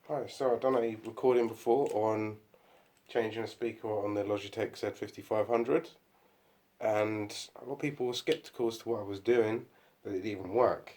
Hi, so I've done a recording before on changing a speaker on the Logitech Z5500, and a lot of people were skeptical as to what I was doing, that it even work.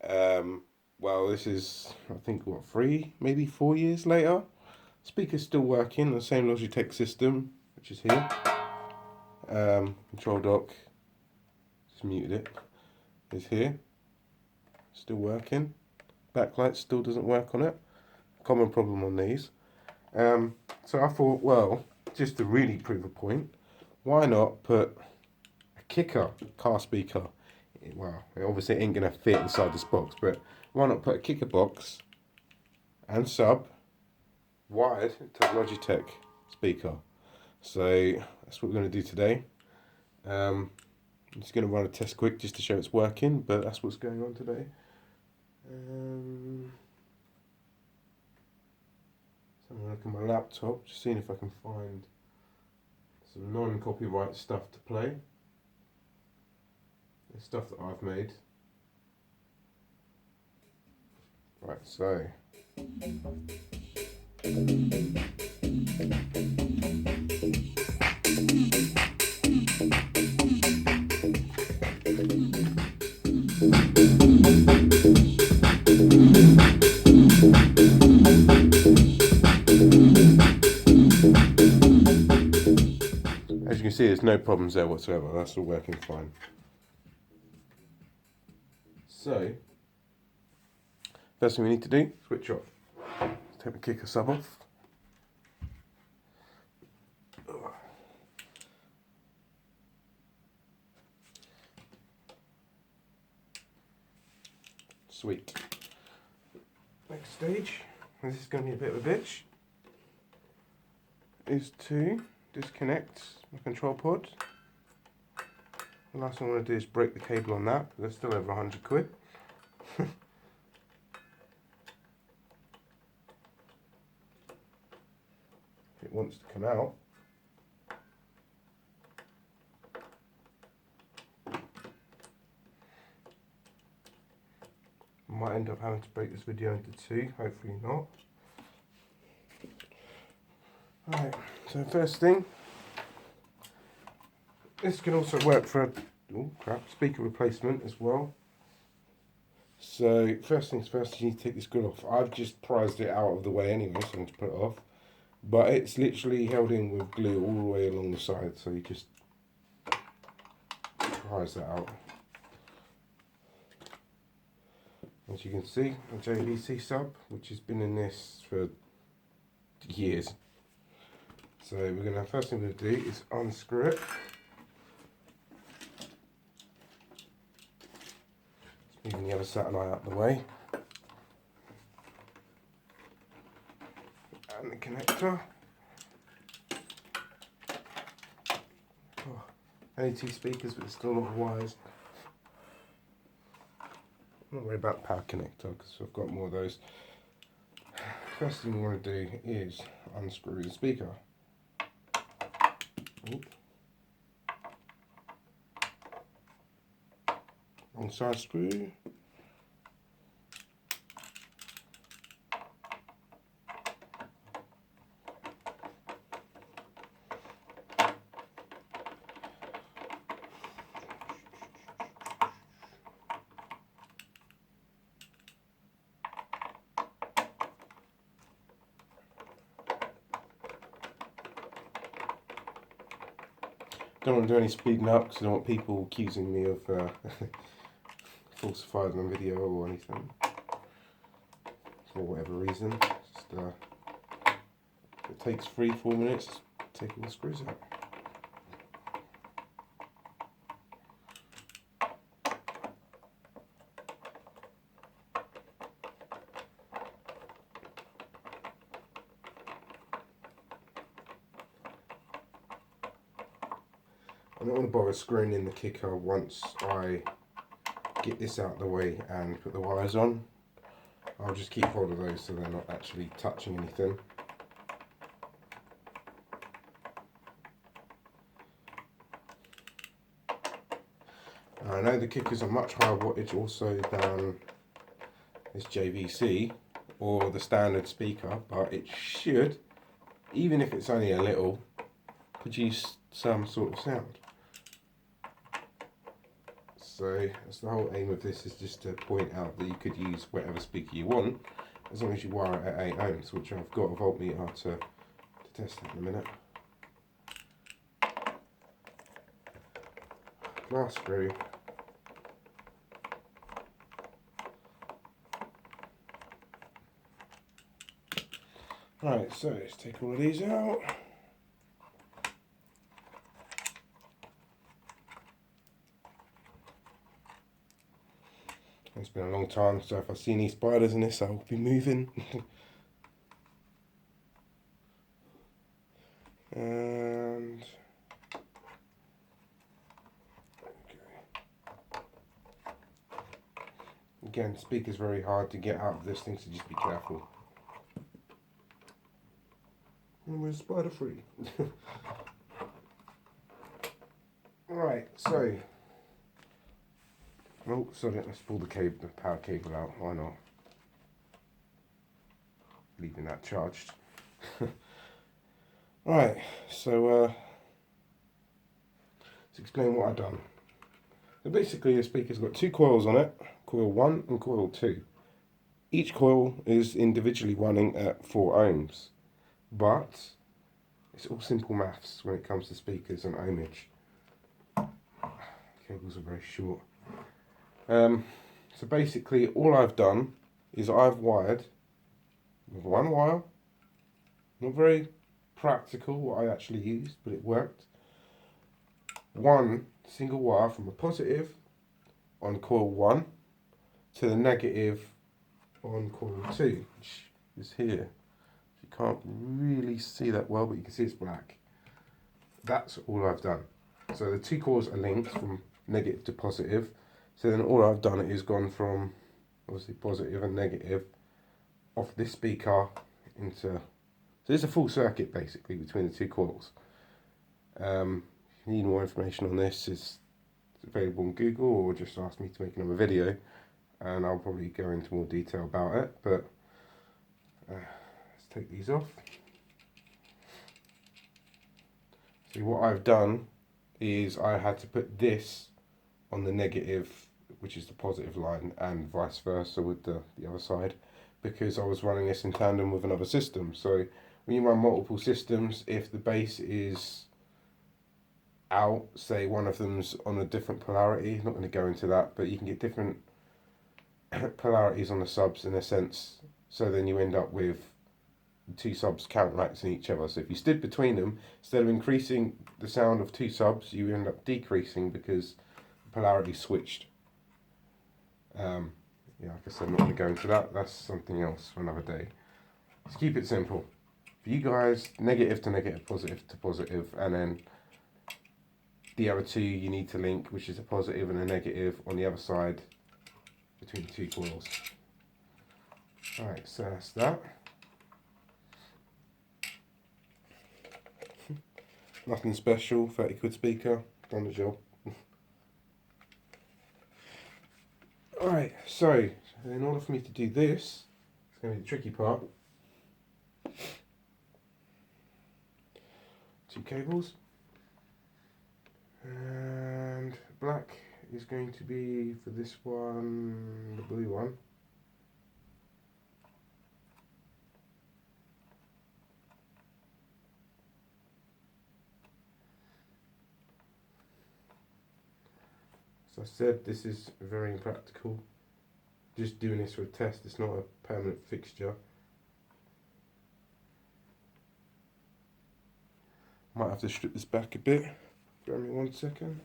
Um, well, this is, I think, what, 3, maybe 4 years later? Speaker's still working, the same Logitech system, which is here. Control dock, just muted it, is here. Still working. Backlight still doesn't work on it. Common problem on these. So I thought, well, just to really prove a point, why not put a kicker car speaker? Well, obviously it ain't gonna fit inside this box, but why not put a kicker box and sub wired to a Logitech speaker? So that's what we're gonna do today. I'm just gonna run a test quick just to show it's working, but that's what's going on today. So I'm gonna look at my laptop, just seeing if I can find some non-copyright stuff to play. The stuff that I've made. Right, so as you can see, there's no problems there whatsoever. That's all working fine. So, first thing we need to do, switch off. Let's take the kicker sub off. Sweet. Next stage, this is going to be a bit of a bitch, is to disconnect my control pod. The last thing I want to do is break the cable on that, but they're still over 100 quid. It wants to come out. I might end up having to break this video into two, hopefully not. Alright, so first thing, this can also work for a speaker replacement as well. So first things first, you need to take this grid off. I've just prized it out of the way anyway, so I'm going to put it off. But it's literally held in with glue all the way along the side, so you just prize that out. As you can see, a JVC sub, which has been in this for years. So we're going to, first thing we're going to do is unscrew it. Moving the other satellite out of the way. And the connector. Oh, only two speakers, but there's still a lot of wires. I'm not worried about the power connector because I've got more of those. First thing we want to do is unscrew the speaker. Oop. Wrong side screw. Don't want to do any speeding up because I don't want people accusing me of falsified my video or anything for whatever reason. Just it takes 3-4 minutes taking the screws out. I don't want to bother screwing in the kicker once I get this out of the way and put the wires on. I'll just keep hold of those so they're not actually touching anything. I know the kickers are much higher wattage also than this JVC, or the standard speaker, but it should, even if it's only a little, produce some sort of sound. So that's the whole aim of this, is just to point out that you could use whatever speaker you want, as long as you wire it at 8 ohms, which I've got a voltmeter to test it in a minute. Glass screw. Right, so let's take all of these out. It's been a long time, so if I see any spiders in this, I'll be moving. And okay. Again, speaker's very hard to get out of this thing, so just be careful. And we're spider free. Right, so. Oh, sorry, let's pull the power cable out. Why not? Leaving that charged. Right, so let's explain what I've done. So basically, the speaker's got 2 coils on it, coil 1 and coil 2. Each coil is individually running at 4 ohms, but it's all simple maths when it comes to speakers and ohmage. Cables are very short. So basically, all I've done is I've wired with 1 wire. Not very practical what I actually used, but it worked. 1 single wire from a positive on coil 1 to the negative on coil 2, which is here. You can't really see that well, but you can see it's black. That's all I've done. So the 2 coils are linked from negative to positive. So then all I've done is gone from obviously positive and negative off this speaker into, so there's a full circuit basically between the 2 coils. If you need more information on this, it's available on Google, or just ask me to make another video and I'll probably go into more detail about it. But let's take these off. See, what I've done is I had to put this on the negative, which is the positive line, and vice versa with the other side, because I was running this in tandem with another system. So when you run multiple systems, if the base is out, say one of them's on a different polarity, not going to go into that, but you can get different polarities on the subs in a sense, so then you end up with 2 subs counteracting each other. So if you stood between them, instead of increasing the sound of 2 subs, you end up decreasing because the polarity switched. Yeah, like I said, I'm not going to go into that. That's something else for another day. Let's keep it simple. For you guys, negative to negative, positive to positive, and then the other 2 you need to link, which is a positive and a negative on the other side between the 2 coils. Alright, so that's that. Nothing special, 30 quid speaker, done the job. Alright, so in order for me to do this, it's going to be the tricky part. 2 cables. And black is going to be, for this one, the blue one. As I said, this is very impractical. Just doing this for a test, it's not a permanent fixture. Might have to strip this back a bit. Bear me 1 second.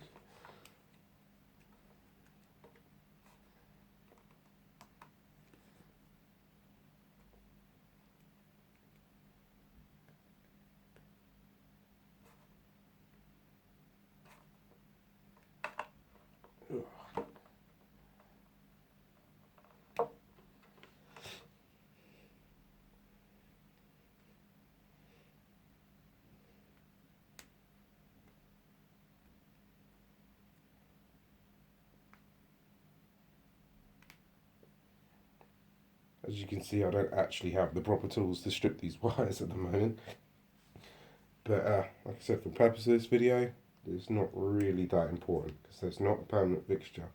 As you can see, I don't actually have the proper tools to strip these wires at the moment. But like I said, for the purpose of this video, it's not really that important because there's not a permanent fixture.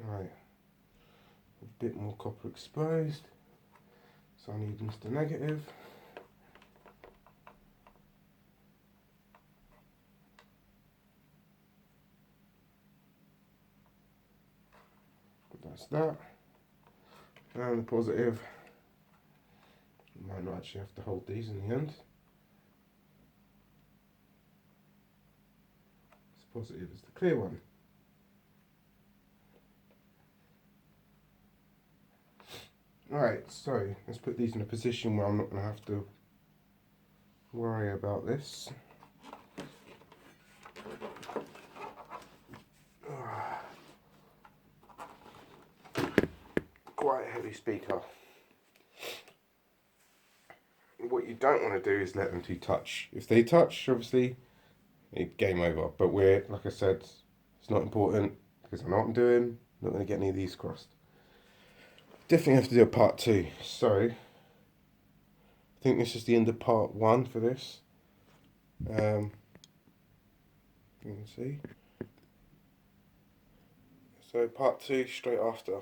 Right, a bit more copper exposed, so I need Mr. Negative. That's that. And the positive. You might not actually have to hold these in the end. This positive is the clear one. Alright, so let's put these in a position where I'm not going to have to worry about this. Quite a heavy speaker. What you don't want to do is let them two touch. If they touch, obviously, game over. But like I said, it's not important because I know what I'm doing. I'm not going to get any of these crossed. Definitely have to do a part 2. So, I think this is the end of part 1 for this. You can see. So part 2 straight after.